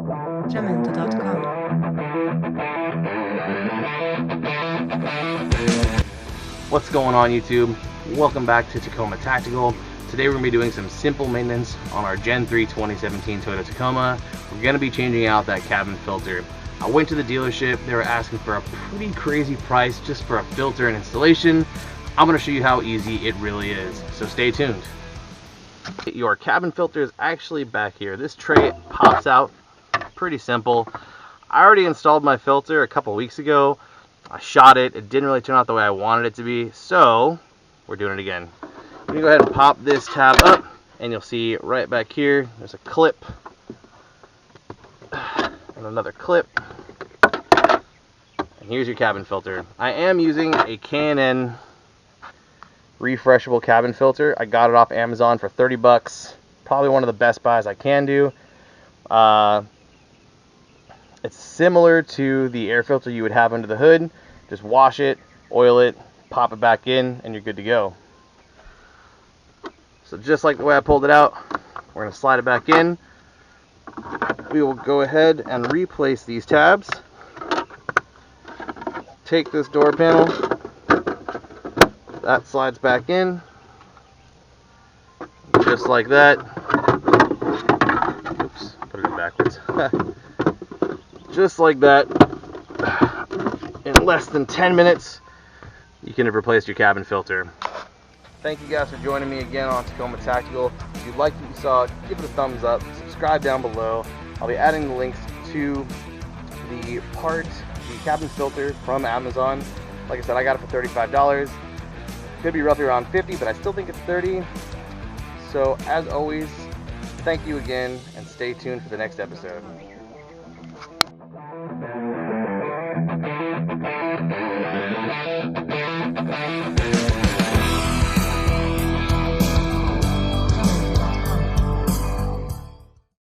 Tramento.com. What's going on, YouTube? Welcome back to Tacoma Tactical. Today we're going to be doing some simple maintenance on our Gen 3 2017 Toyota Tacoma. We're going to be changing out that cabin filter. I went to the dealership. They were asking for a pretty crazy price just for a filter and installation. I'm going to show you how easy it really is, so stay tuned. Your cabin filter is actually back here. This tray pops out. Pretty simple. I already installed my filter a couple weeks ago. I shot it. It didn't really turn out the way I wanted it to be, so we're doing it again. I'm going to go ahead and pop this tab up, and you'll see right back here there's a clip and another clip, and here's your cabin filter. I am using a K&N refreshable cabin filter. I got it off Amazon for 30 bucks. Probably one of the best buys I can do. It's similar to the air filter you would have under the hood. Just wash it, oil it, pop it back in, and you're good to go. So just like the way I pulled it out, we're going to slide it back in. We will go ahead and replace these tabs. Take this door panel. That slides back in. Just like that. Oops, put it in backwards. Just like that. In less than 10 minutes, you can have replaced your cabin filter. Thank you guys for joining me again on Tacoma Tactical. If you liked what you saw, give it a thumbs up, subscribe down below. I'll be adding the links to the cabin filter from Amazon. Like I said, I got it for $35. Could be roughly around 50, but I still think it's 30. So as always, thank you again, and stay tuned for the next episode.